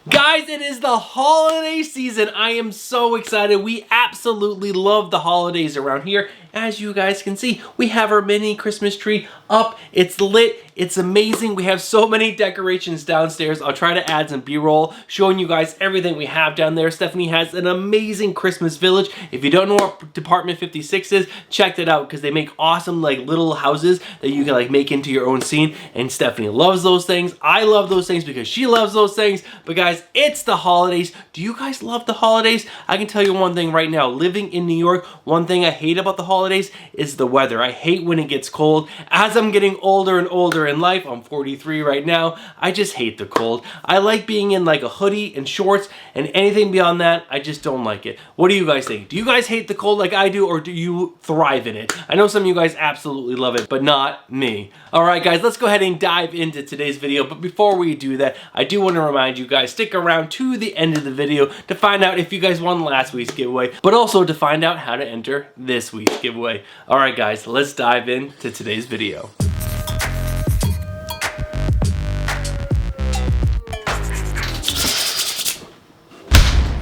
Guys, it is the holiday season. I am so excited. We absolutely love the holidays around here. As you guys can see, we have our mini Christmas tree up. It's lit. It's amazing. We have so many decorations downstairs. I'll try to add some B-roll showing you guys everything we have down there. Stephanie has an amazing Christmas village. If you don't know what Department 56 is, check that out because they make awesome like little houses that you can like make into your own scene. And Stephanie loves those things. I love those things because she loves those things. But guys, it's the holidays. Do you guys love the holidays? I can tell you one thing right now. Living in New York, one thing I hate about the holidays is the weather. I hate when it gets cold. As I'm getting older and older in life, I'm 43 right now, I just hate the cold. I like being in like a hoodie and shorts, and anything beyond that, I just don't like it. What do you guys think? Do you guys hate the cold like I do, or do you thrive in it? I know some of you guys absolutely love it, but not me. Alright guys, let's go ahead and dive into today's video, but before we do that, I do want to remind you guys, stick around to the end of the video to find out if you guys won last week's giveaway, but also to find out how to enter this week's giveaway. Alright guys, let's dive into today's video.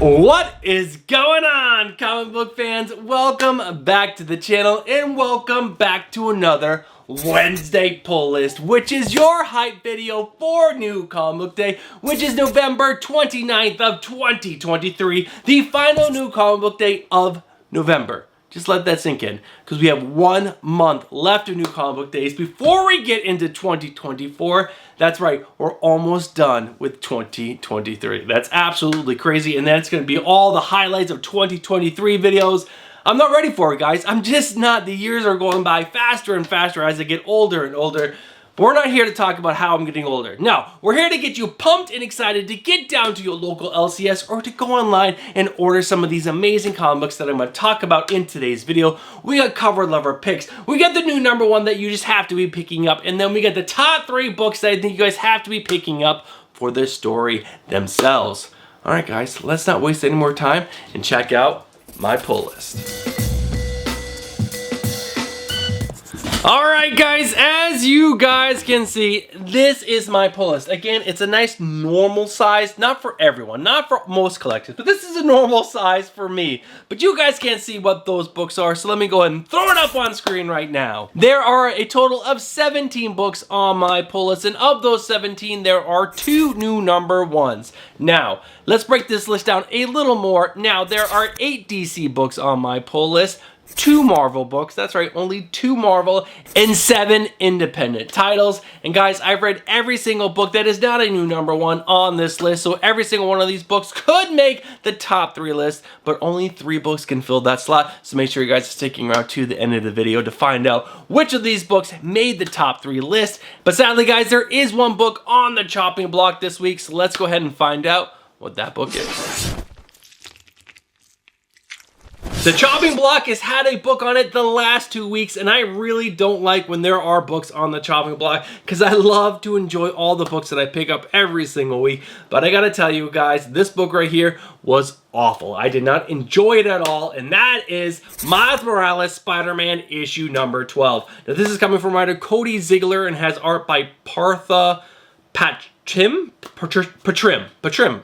What is going on, comic book fans? Welcome back to the channel and welcome back to another Wednesday pull list, which is your hype video for New Comic Book Day, which is November 29th of 2023, the final New Comic Book Day of November. Just let that sink in, because we have 1 month left of New Comic Book Days before we get into 2024. That's right, we're almost done with 2023. That's absolutely crazy, and that's going to be all the highlights of 2023 videos. I'm not ready for it, guys. I'm just not. The years are going by faster and faster as I get older and older. But we're not here to talk about how I'm getting older. No, we're here to get you pumped and excited to get down to your local LCS or to go online and order some of these amazing comic books that I'm going to talk about in today's video. We got cover lover picks. We got the new #1 that you just have to be picking up. And then we got the top 3 books that I think you guys have to be picking up for the story themselves. All right, guys, let's not waste any more time and check out my pull list. Alright guys, as you guys can see, this is my pull list. Again, it's a nice normal size, not for everyone, not for most collectors, but this is a normal size for me. But you guys can't see what those books are, so let me go ahead and throw it up on screen right now. There are a total of 17 books on my pull list, and of those 17, there are 2 new #1s. Now, let's break this list down a little more. Now, there are 8 DC books on my pull list, 2 Marvel books, that's right, only 2 Marvel, and 7 independent titles. And guys, I've read every single book that is not a new #1 on this list, so every single one of these books could make the top 3 list, but only 3 books can fill that slot, so make sure you guys are sticking around to the end of the video to find out which of these books made the top 3 list. But sadly guys, there is 1 book on the chopping block this week, so let's go ahead and find out what that book is. The chopping block has had a book on it the last 2 weeks, and I really don't like when there are books on the chopping block because I love to enjoy all the books that I pick up every single week. But I gotta tell you guys, this book right here was awful. I did not enjoy it at all, and that is Miles Morales Spider-Man issue number 12. Now this is coming from writer Cody Ziegler and has art by Partha Patrim.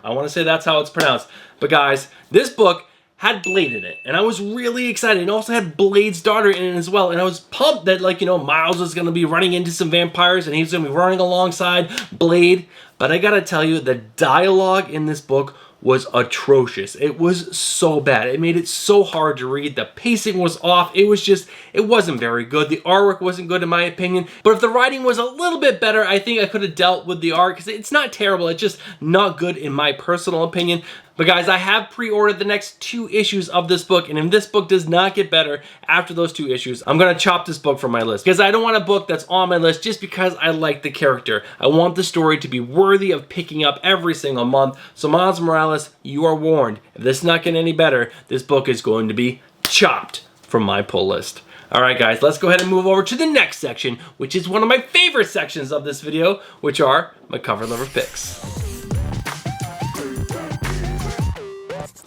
I want to say that's how it's pronounced. But guys, this book had Blade in it, and I was really excited. It also had Blade's daughter in it as well, and I was pumped that, like, you know, Miles was going to be running into some vampires, and he was going to be running alongside Blade. But I gotta tell you, the dialogue in this book was atrocious. It was so bad. It made it so hard to read. The pacing was off. It wasn't very good. The artwork wasn't good in my opinion. But if the writing was a little bit better, I think I could have dealt with the art because it's not terrible. It's just not good in my personal opinion. But guys, I have pre-ordered the next 2 issues of this book, and if this book does not get better after those 2 issues, I'm gonna chop this book from my list. Because I don't want a book that's on my list just because I like the character. I want the story to be worthy of picking up every single month. So Miles Morales, you are warned. If this is not getting any better, this book is going to be chopped from my pull list. Alright guys, let's go ahead and move over to the next section, which is one of my favorite sections of this video, which are my cover lover picks.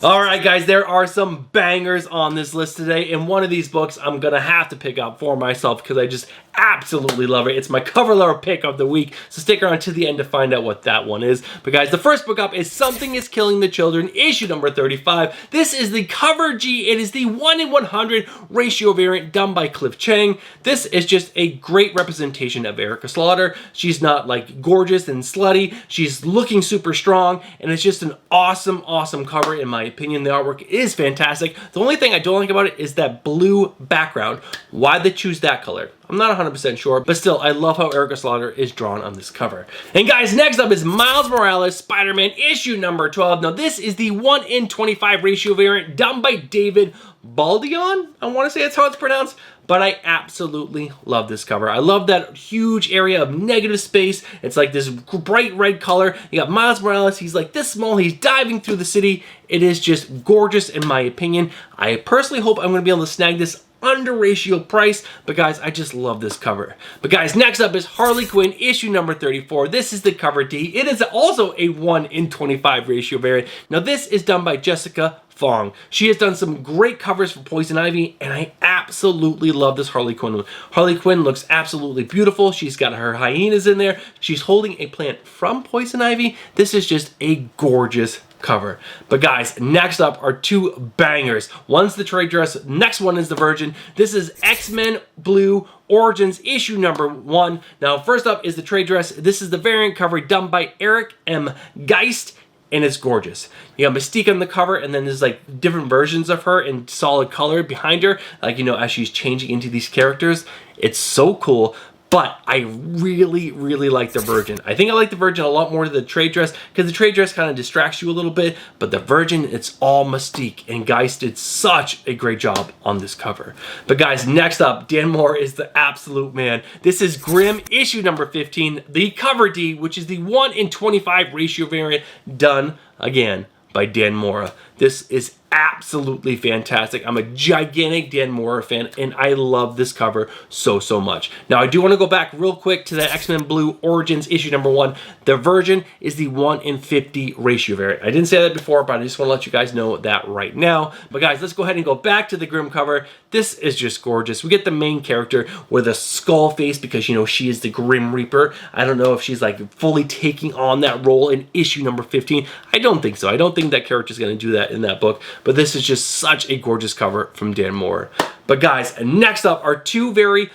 All right, guys, there are some bangers on this list today, and one of these books I'm gonna have to pick up for myself because I just absolutely love it. It's my cover lover pick of the week, so stick around to the end to find out what that one is. But guys, the first book up is Something is Killing the Children, issue number 35. This is the cover G. It is the 1 in 100 ratio variant done by Cliff Chang. This is just a great representation of Erica Slaughter. She's not like gorgeous and slutty. She's looking super strong, and it's just an awesome, awesome cover in my opinion. The artwork is fantastic. The only thing I don't like about it is that blue background. Why they choose that color? I'm not 100% sure, but still, I love how Erica Slaughter is drawn on this cover. And guys, next up is Miles Morales Spider-Man issue number 12. Now, this is the 1 in 25 ratio variant done by David Baldeón. I want to say that's how it's pronounced, but I absolutely love this cover. I love that huge area of negative space. It's like this bright red color. You got Miles Morales. He's like this small. He's diving through the city. It is just gorgeous in my opinion. I personally hope I'm going to be able to snag this under ratio price, but guys, I just love this cover. But guys, next up is Harley Quinn issue number 34. This is the cover D. It is also a 1 in 25 ratio variant. Now this is done by Jessica Fong. She has done some great covers for Poison Ivy, and I absolutely love this Harley Quinn one. Harley Quinn looks absolutely beautiful. She's got her hyenas in there. She's holding a plant from Poison Ivy. This is just a gorgeous cover. But guys, next up are two bangers. One's the trade dress, next one is the Virgin. This is X-Men Blue Origins issue number 1. Now first up is the trade dress. This is the variant cover done by Eric M. Geist, and it's gorgeous. You got Mystique on the cover, and then there's like different versions of her in solid color behind her, like, you know, as she's changing into these characters. It's so cool. But I really, really like the Virgin. I think I like the Virgin a lot more than the trade dress because the trade dress kind of distracts you a little bit, but the Virgin, it's all Mystique, and Geist did such a great job on this cover. But guys, next up, Dan Mora is the absolute man. This is Grimm issue number 15, the cover D, which is the 1 in 25 ratio variant done again by Dan Mora. This is absolutely fantastic. I'm a gigantic Dan Mora fan, and I love this cover so, so much. Now, I do want to go back real quick to the X-Men Blue Origins issue number 1. The Virgin is the 1 in 50 ratio variant. I didn't say that before, but I just want to let you guys know that right now. But guys, let's go ahead and go back to the Grimm cover. This is just gorgeous. We get the main character with a skull face because, you know, she is the Grim Reaper. I don't know if she's like fully taking on that role in issue number 15. I don't think so. I don't think that character's going to do that in that book. But this is just such a gorgeous cover from Dan Mora. But guys, next up are two very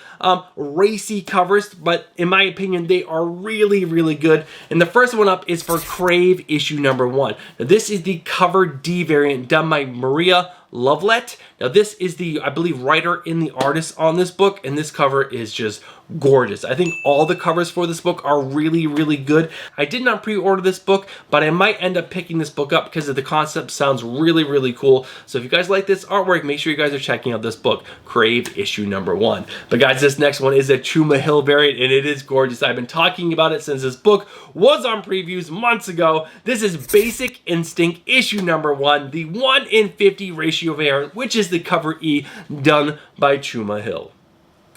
racy covers, but in my opinion, they are really, really good. And the first one up is for Crave issue number 1. Now, this is the cover D variant done by Maria Lovelet. Now, this is the, I believe, writer and the artist on this book, and this cover is just gorgeous. I think all the covers for this book are really, really good. I did not pre-order this book, but I might end up picking this book up because of the concept sounds really, really cool. So if you guys like this artwork, make sure you guys are checking out this book, Crave issue number 1. But guys, this next one is a Chuma Hill variant, and it is gorgeous. I've been talking about it since this book was on previews months ago. This is Basic Instinct issue number 1, the 1 in 50 ratio variant, which is the cover E done by Chuma Hill.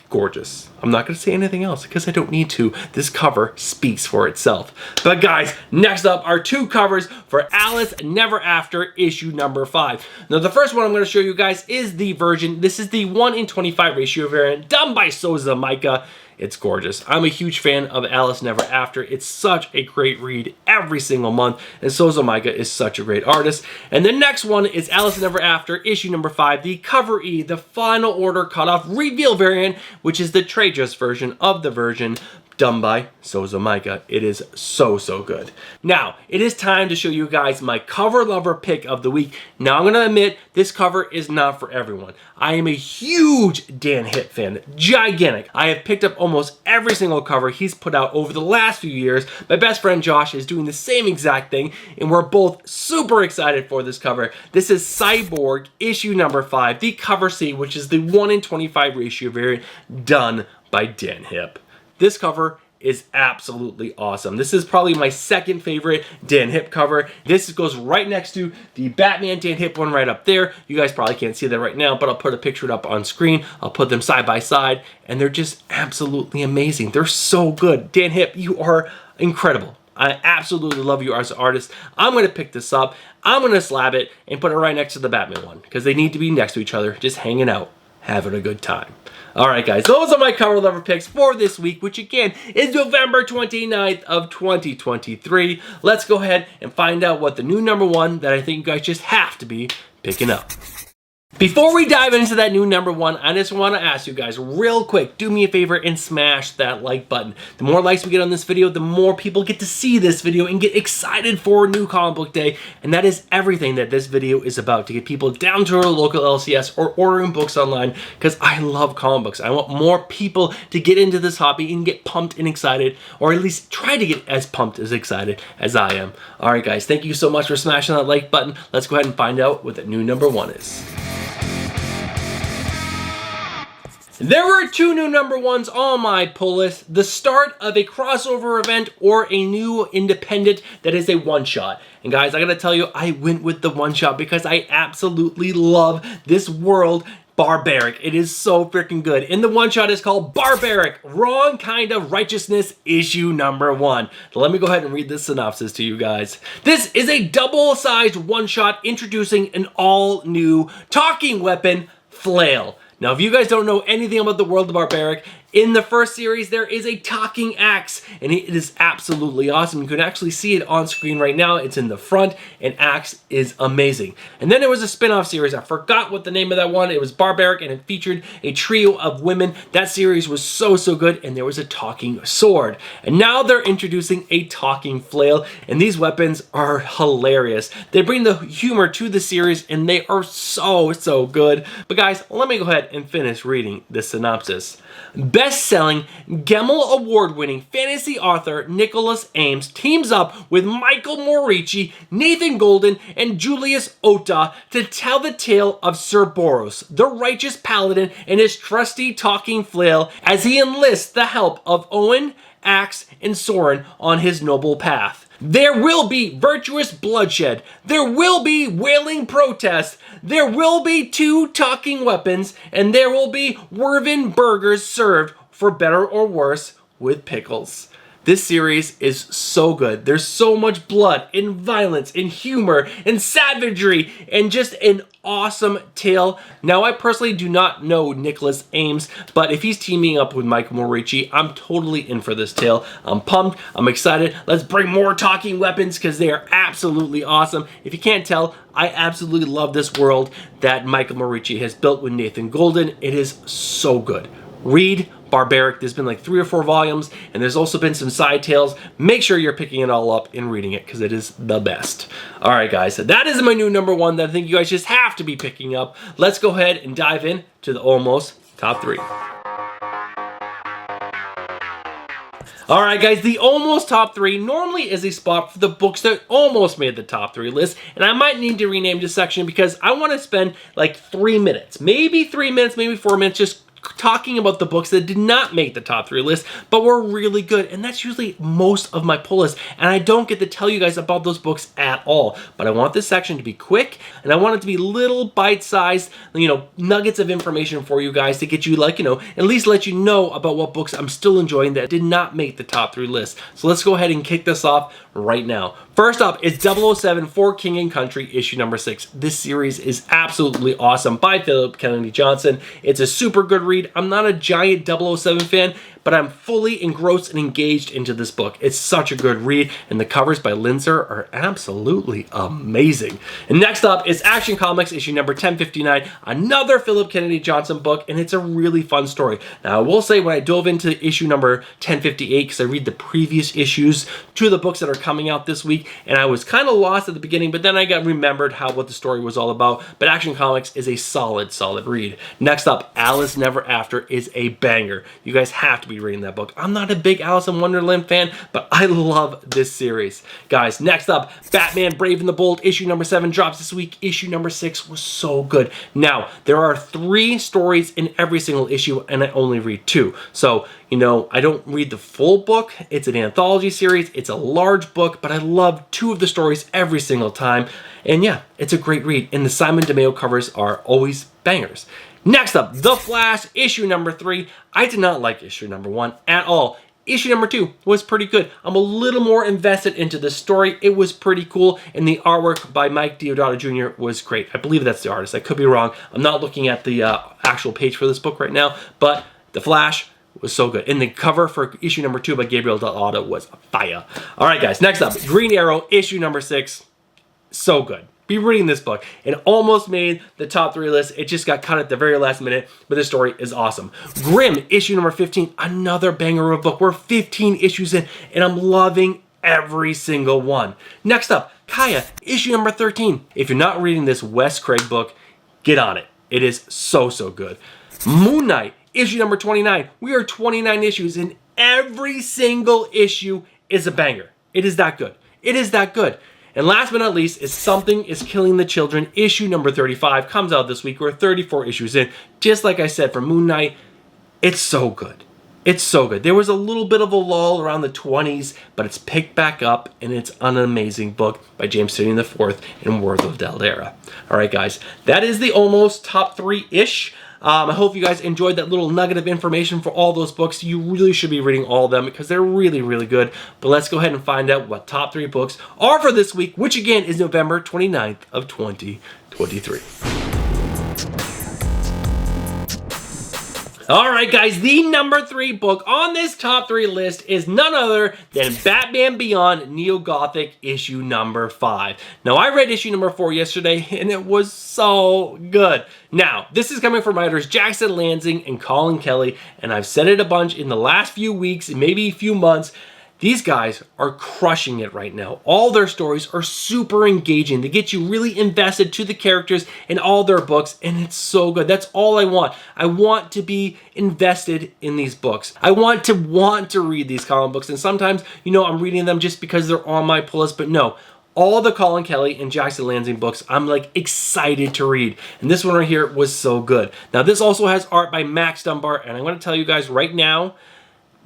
Gorgeous. I'm not going to say anything else because I don't need to. This cover speaks for itself. But guys, next up are two covers for Alice Never After issue number 5. Now, the first one I'm going to show you guys is the Virgin. This is the 1 in 25 ratio variant done by Souza Micah. It's gorgeous. I'm a huge fan of Alice Never After. It's such a great read every single month, and Souza Micah is such a great artist. And the next one is Alice Never After, issue number 5, the cover E, the final order cutoff reveal variant, which is the trade dress version of the Virgin, done by Souza Micah. It is so, so good. Now, it is time to show you guys my cover lover pick of the week. Now, I'm going to admit, this cover is not for everyone. I am a huge Dan Hipp fan, gigantic. I have picked up almost every single cover he's put out over the last few years. My best friend Josh is doing the same exact thing, and we're both super excited for this cover. This is Cyborg issue number 5, the cover C, which is the 1 in 25 ratio variant done by Dan Hipp. This cover is absolutely awesome. This is probably my second favorite Dan Hipp cover. This goes right next to the Batman Dan Hipp one right up there. You guys probably can't see that right now, but I'll put a picture up on screen. I'll put them side by side, and they're just absolutely amazing. They're so good. Dan Hipp, you are incredible. I absolutely love you as an artist. I'm going to pick this up. I'm going to slab it and put it right next to the Batman one because they need to be next to each other, just hanging out, having a good time. All right, guys, those are my cover lover picks for this week, which again is November 29th of 2023. Let's go ahead and find out what the new number one that I think you guys just have to be picking up. Before we dive into that new number one, I just want to ask you guys real quick, do me a favor and smash that like button. The more likes we get on this video, the more people get to see this video and get excited for New Comic Book Day. And that is everything that this video is about, to get people down to our local LCS or ordering books online, because I love comic books. I want more people to get into this hobby and get pumped and excited, or at least try to get as pumped as excited as I am. All right, guys, thank you so much for smashing that like button. Let's go ahead and find out what the new number one is. There were two new number ones on my pull list. The start of a crossover event or a new independent that is a one-shot. And guys, I gotta tell you, I went with the one-shot because I absolutely love this world. Barbaric. It is so freaking good. And the one-shot is called Barbaric, Wrong Kind of Righteousness, issue number 1. So let me go ahead and read this synopsis to you guys. This is a double-sized one-shot introducing an all-new talking weapon, Flail. Now, if you guys don't know anything about the world of Barbaric, in the first series, there is a talking axe, and it is absolutely awesome. You can actually see it on screen right now. It's in the front, and axe is amazing. And then there was a spin-off series. I forgot what the name of that one. It was Barbaric, and it featured a trio of women. That series was so good, and there was a talking sword. And now they're introducing a talking flail, and these weapons are hilarious. They bring the humor to the series, and they are so good. But guys, let me go ahead and finish reading the synopsis. Best-selling, Gemmell Award-winning fantasy author Nicholas Ames teams up with Michael Morici, Nathan Golden, and Julius Ota to tell the tale of Sir Boros, the righteous paladin, and his trusty talking flail as he enlists the help of Owen, Axe, and Soren on his noble path. There will be virtuous bloodshed. There will be wailing protest. There will be 2 talking weapons, and there will be Werven burgers served, for better or worse, with pickles. This series is so good. There's so much blood and violence and humor and savagery and just an awesome tale. Now, I personally do not know Nicholas Ames, but if he's teaming up with Michael Morici, I'm totally in for this tale. I'm pumped. I'm excited. Let's bring more talking weapons because they are absolutely awesome. If you can't tell, I absolutely love this world that Michael Morici has built with Nathan Golden. It is so good. Read Barbaric. There's been like 3 or 4 volumes, and there's also been some side tales. Make sure you're picking it all up and reading it because it is the best. All right, guys, so that is my new number 1 that I think you guys just have to be picking up. Let's go ahead and dive in to the almost top 3. All right, guys, the almost top 3 normally is a spot for the books that almost made the top 3 list, and I might need to rename this section because I want to spend like 3 minutes, maybe 3 minutes, maybe 4 minutes, just talking about the books that did not make the top 3 list, but were really good, and that's usually most of my pull list, and I don't get to tell you guys about those books at all. But I want this section to be quick, and I want it to be little bite-sized, nuggets of information for you guys to get you, at least let you know about what books I'm still enjoying that did not make the top 3 list. So let's go ahead and kick this off right now. First up is 007 for King and Country, issue number 6. This series is absolutely awesome by Philip Kennedy Johnson. It's a super good read. I'm not a giant 007 fan, but I'm fully engrossed and engaged into this book. It's such a good read, and the covers by Linzer are absolutely amazing. And next up is Action Comics, issue number 1059, another Philip Kennedy Johnson book, and it's a really fun story. Now, I will say when I dove into issue number 1058, because I read the previous issues to the books that are coming out this week, and I was kind of lost at the beginning, but then I got remembered what the story was all about. But Action Comics is a solid read. Next up, Alice Never After is a banger. You guys have to be reading that book. I'm not a big Alice in Wonderland fan, but I love this series. Guys, next up, Batman Brave and the Bold, issue number 7 drops this week. Issue number 6 was so good. Now, there are 3 stories in every single issue, and I only read 2. So, I don't read the full book. It's an anthology series. It's a large book, but I love 2 of the stories every single time. And yeah, it's a great read. And the Simon DeMeo covers are always bangers. Next up, The Flash, issue number 3. I did not like issue number 1 at all. issue number 2 was pretty good. I'm a little more invested into the story. It was pretty cool, and the artwork by Mike Deodato Jr. was great. I believe that's the artist. I could be wrong. I'm not looking at the actual page for this book right now, but The Flash was so good. And the cover for issue number 2 by Gabriel Del was fire. All right, guys, next up, Green Arrow, issue number 6. So good. Be reading this book. It almost made the top 3 list. It just got cut at the very last minute, but this story is awesome. Grimm, issue number 15, another banger of a book. We're 15 issues in, and I'm loving every single one. Next up, Kaya, issue number 13. If you're not reading this Wes Craig book, get on it. It is so, so good. Moon Knight, issue number 29. We are 29 issues, and every single issue is a banger. It is that good. It is that good. And last but not least is Something is Killing the Children. Issue number 35 comes out this week. We're 34 issues in. Just like I said for Moon Knight, it's so good. It's so good. There was a little bit of a lull around the 20s, but it's picked back up, and it's an amazing book by James Tynion IV and Worth of Daldera. All right, guys, that is the almost top 3-ish. I hope you guys enjoyed that little nugget of information for all those books. You really should be reading all of them because they're really, really good. But let's go ahead and find out what top 3 books are for this week, which again is November 29th of 2023. All right, guys, the number 3 book on this top 3 list is none other than Batman Beyond Neo-Gothic issue number 5. Now, I read issue number 4 yesterday, and it was so good. Now, this is coming from writers Jackson Lansing and Colin Kelly, and I've said it a bunch in the last few weeks, maybe a few months. These guys are crushing it right now. All their stories are super engaging. They get you really invested to the characters in all their books, and it's so good. That's all I want. I want to be invested in these books. I want to read these comic books, and sometimes, you know, I'm reading them just because they're on my pull list, but no. All the Colin Kelly and Jackson Lansing books, I'm like excited to read. And this one right here was so good. Now, this also has art by Max Dunbar, and I'm going to tell you guys right now,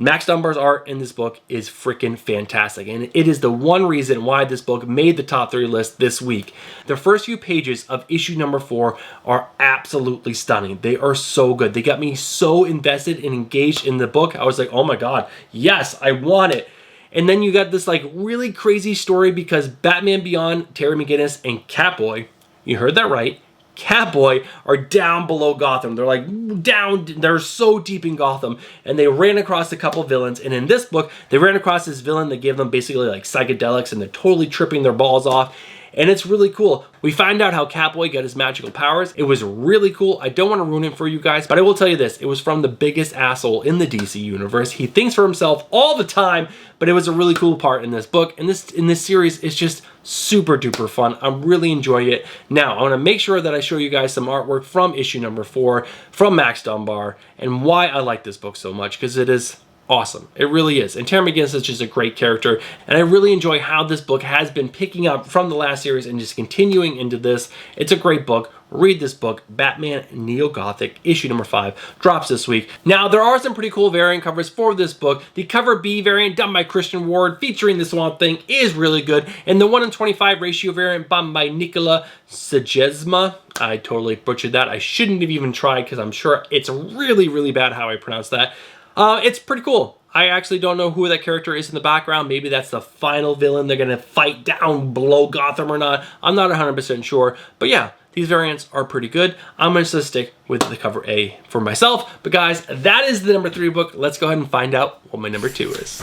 Max Dunbar's art in this book is freaking fantastic, and it is the one reason why this book made the top 3 list this week. The first few pages of issue number 4 are absolutely stunning. They are so good. They got me so invested and engaged in the book. I was like, oh my god, yes, I want it. And then you got this like really crazy story because Batman Beyond, Terry McGinnis, and Catboy, you heard that right, Catboy are down below Gotham. They're like down, they're so deep in Gotham, and they ran across a couple villains, and in this book, they ran across this villain that gave them basically like psychedelics, and they're totally tripping their balls off, and it's really cool. We find out how Catboy got his magical powers. It was really cool. I don't want to ruin it for you guys, but I will tell you this. It was from the biggest asshole in the DC universe. He thinks for himself all the time, but it was a really cool part in this book. And in this series, it's just super duper fun. I'm really enjoying it. Now, I want to make sure that I show you guys some artwork from issue number 4 from Max Dunbar and why I like this book so much, because it is awesome. It really is. And Terry McGinnis is just a great character, and I really enjoy how this book has been picking up from the last series and just continuing into this. It's a great book. Read this book. Batman Neo-Gothic issue number 5 drops this week. Now, there are some pretty cool variant covers for this book. The cover B variant done by Christian Ward featuring the Swamp Thing is really good, and the 1:25 ratio variant done by Nicola Sejesma. I totally butchered that. I shouldn't have even tried because I'm sure it's really, really bad how I pronounce that. It's pretty cool. I actually don't know who that character is in the background. Maybe that's the final villain they're going to fight down below Gotham or not. I'm not 100% sure. But yeah, these variants are pretty good. I'm going to stick with the cover A for myself. But guys, that is the number 3 book. Let's go ahead and find out what my number 2 is.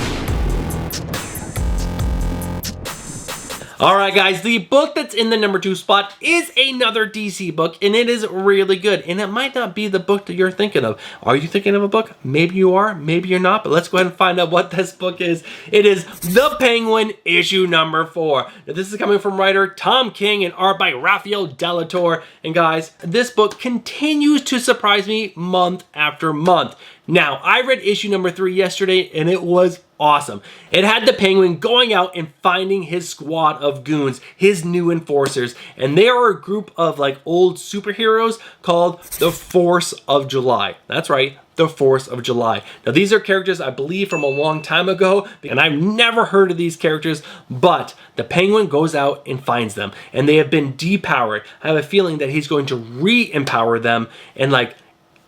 Alright guys, the book that's in the number 2 spot is another DC book, and it is really good, and it might not be the book that you're thinking of. Are you thinking of a book? Maybe you are, maybe you're not, but let's go ahead and find out what this book is. It is The Penguin, issue number 4. Now this is coming from writer Tom King and art by Raphael Delator, and guys, this book continues to surprise me month after month. Now, I read issue number 3 yesterday, and it was awesome. It had the Penguin going out and finding his squad of goons, his new enforcers, and they are a group of like old superheroes called the Force of July. That's right, the Force of July. Now, these are characters I believe from a long time ago, and I've never heard of these characters, but the Penguin goes out and finds them, and they have been depowered. I have a feeling that he's going to re-empower them and like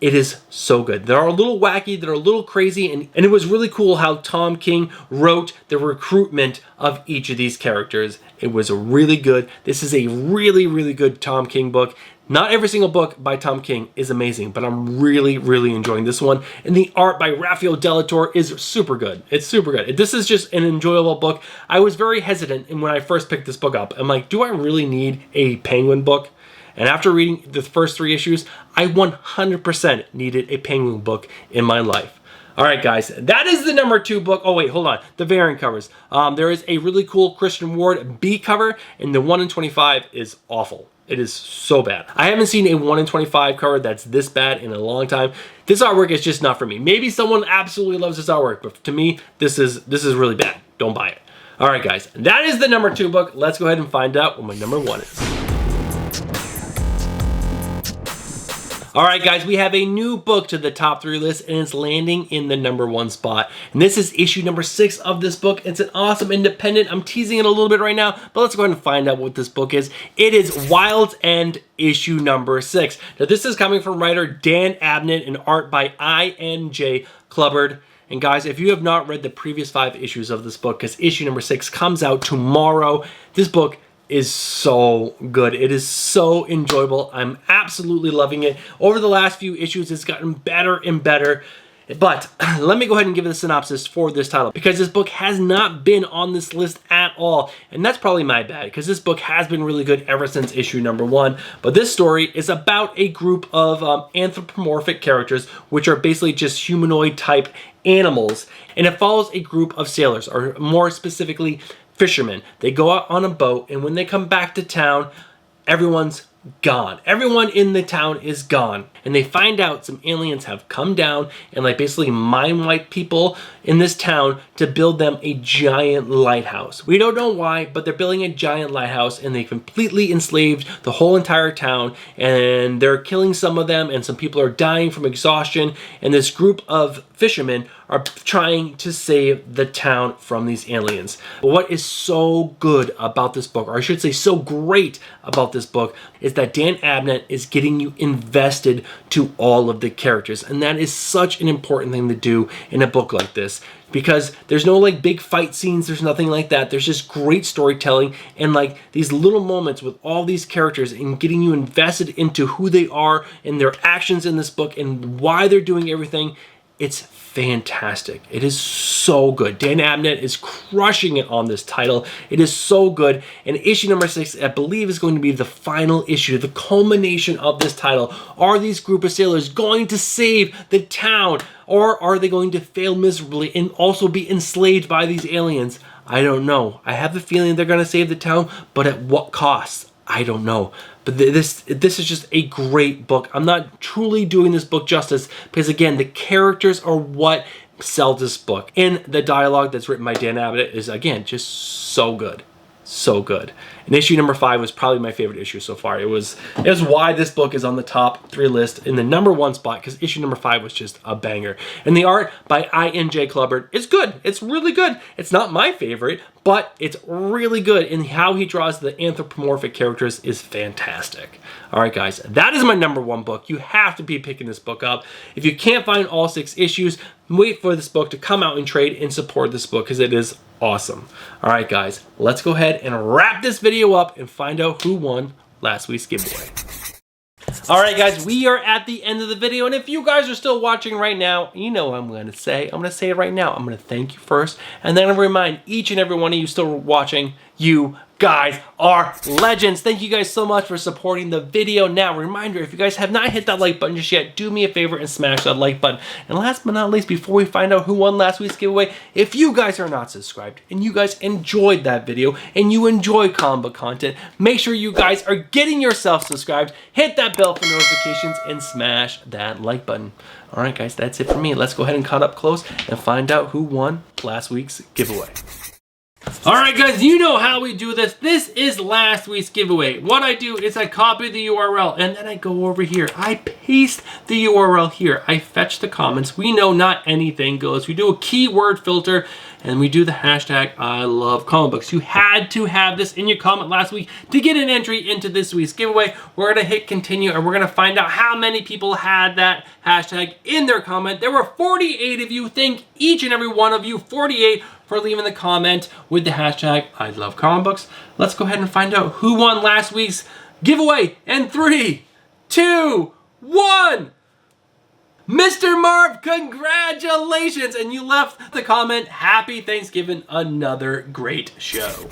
It is so good. They're a little wacky, they're a little crazy, and it was really cool how Tom King wrote the recruitment of each of these characters. It was really good. This is a really, really good Tom King book. Not every single book by Tom King is amazing, but I'm really, really enjoying this one. And the art by Raphael Delator is super good. It's super good. This is just an enjoyable book. I was very hesitant when I first picked this book up. I'm like, do I really need a Penguin book? And after reading the first 3 issues, I 100% needed a Penguin book in my life. All right, guys, that is the number 2 book. Oh, wait, hold on. The variant covers. There is a really cool Christian Ward B cover, and the 1 in 25 is awful. It is so bad. I haven't seen a 1 in 25 cover that's this bad in a long time. This artwork is just not for me. Maybe someone absolutely loves this artwork, but to me, this is really bad. Don't buy it. All right, guys, that is the number 2 book. Let's go ahead and find out what my number 1 is. All right, guys, we have a new book to the top 3 list, and it's landing in the number 1 spot. And this is issue number 6 of this book. It's an awesome independent. I'm teasing it a little bit right now, but let's go ahead and find out what this book is. It is Wild's End, issue number 6. Now, this is coming from writer Dan Abnett and art by I.N.J. Clubbard. And guys, if you have not read the previous 5 issues of this book, because issue number 6 comes out tomorrow, this book is so good. It is so enjoyable. I'm absolutely loving it. Over the last few issues, it's gotten better and better. But let me go ahead and give it a synopsis for this title, because this book has not been on this list at all. And that's probably my bad, because this book has been really good ever since issue number 1. But this story is about a group of anthropomorphic characters, which are basically just humanoid type animals. And it follows a group of sailors, or more specifically, fishermen. They go out on a boat, and when they come back to town, everyone's gone. Everyone in the town is gone. And they find out some aliens have come down and like basically mind wipe people in this town to build them a giant lighthouse. We don't know why, but they're building a giant lighthouse, and they completely enslaved the whole entire town, and they're killing some of them, and some people are dying from exhaustion, and this group of fishermen are trying to save the town from these aliens. But what is so good about this book, or I should say so great about this book, is that Dan Abnett is getting you invested to all of the characters. And that is such an important thing to do in a book like this, because there's no like big fight scenes, there's nothing like that. There's just great storytelling and like these little moments with all these characters and getting you invested into who they are and their actions in this book and why they're doing everything. It's fantastic. It is so good. Dan Abnett is crushing it on this title. It is so good. And issue number 6, I believe, is going to be the final issue, the culmination of this title. Are these group of sailors going to save the town, or are they going to fail miserably and also be enslaved by these aliens? I don't know. I have the feeling they're going to save the town, but at what cost? I don't know. But this is just a great book. I'm not truly doing this book justice because, again, the characters are what sell this book. And the dialogue that's written by Dan Abnett is, again, just so good. So good. And issue number 5 was probably my favorite issue so far. It was why this book is on the top 3 list in the number 1 spot, because issue number 5 was just a banger. And the art by I.N.J. Clubbard is good. It's really good. It's not my favorite, but it's really good. And how he draws the anthropomorphic characters is fantastic. All right, guys, that is my number 1 book. You have to be picking this book up. If you can't find all 6 issues, wait for this book to come out in trade and support this book, because it is awesome. All right, guys, let's go ahead and wrap this video up and find out who won last week's giveaway. All right, guys, we are at the end of the video, and if you guys are still watching right now, you know what I'm going to say. I'm going to say it right now. I'm going to thank you first, and then I'm going to remind each and every one of you still watching, you guys are legends. Thank you guys so much for supporting the video. Now, reminder, if you guys have not hit that like button just yet, do me a favor and smash that like button. And last but not least, before we find out who won last week's giveaway, if you guys are not subscribed and you guys enjoyed that video and you enjoy comic book content, make sure you guys are getting yourself subscribed, hit that bell for notifications, and smash that like button. All right, guys, that's it for me. Let's go ahead and cut up close and find out who won last week's giveaway. All right, guys, you know how we do this. This is last week's giveaway. What I do is I copy the URL, and then I go over here. I paste the URL here. I fetch the comments. We know not anything goes. We do a keyword filter. and we do the hashtag I love comic books. You had to have this in your comment last week to get an entry into this week's giveaway. We're gonna hit continue and we're gonna find out how many people had that hashtag in their comment. There were 48 of you. Thank each and every one of you, 48, for leaving the comment with the hashtag I love comic books. Let's go ahead and find out who won last week's giveaway in 3, 2, 1. Mr. Marv, congratulations! And you left the comment, happy Thanksgiving, another great show.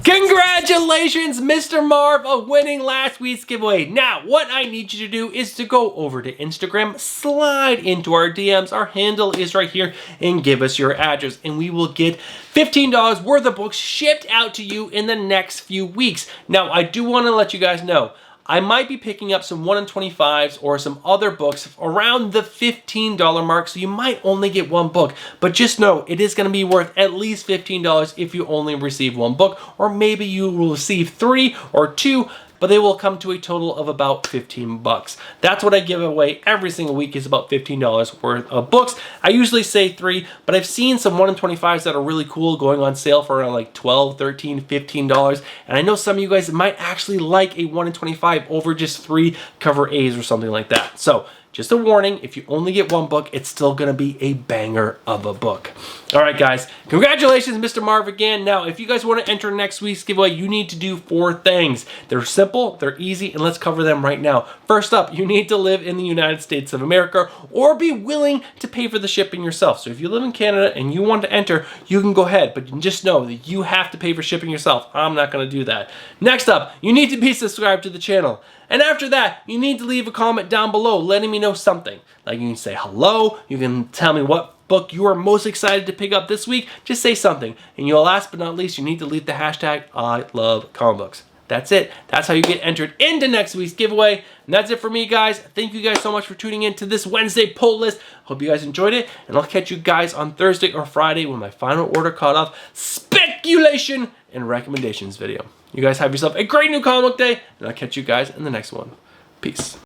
Congratulations, Mr. Marv, of winning last week's giveaway. Now, what I need you to do is to go over to Instagram, slide into our DMs. Our handle is right here, and give us your address, and we will get $15 worth of books shipped out to you in the next few weeks. Now, I do want to let you guys know, I might be picking up some 1 in 25s or some other books around the $15 mark, so you might only get one book. But just know, it is going to be worth at least $15 if you only receive one book, or maybe you will receive 3 or 2, but they will come to a total of about 15 bucks. That's what I give away every single week, is about $15 worth of books. I usually say 3, but I've seen some 1 in 25s that are really cool going on sale for around like $12, $13, $15. And I know some of you guys might actually like a 1 in 25 over just 3 cover A's or something like that. So just a warning, if you only get one book, it's still gonna be a banger of a book. All right, guys, congratulations, Mr. Marv, again. Now, if you guys wanna enter next week's giveaway, you need to do 4 things. They're simple, they're easy, and let's cover them right now. First up, you need to live in the United States of America or be willing to pay for the shipping yourself. So if you live in Canada and you want to enter, you can go ahead, but just know that you have to pay for shipping yourself. I'm not gonna do that. Next up, you need to be subscribed to the channel. And after that, you need to leave a comment down below letting me know something. Like you can say hello, you can tell me what book you are most excited to pick up this week. Just say something. And you'll, last but not least, you need to leave the hashtag I love comic books. That's it. That's how you get entered into next week's giveaway. And that's it for me, guys. Thank you guys so much for tuning in to this Wednesday poll list. Hope you guys enjoyed it. And I'll catch you guys on Thursday or Friday with my final order caught off speculation and recommendations video. You guys have yourself a great new comic book day, and I'll catch you guys in the next one. Peace.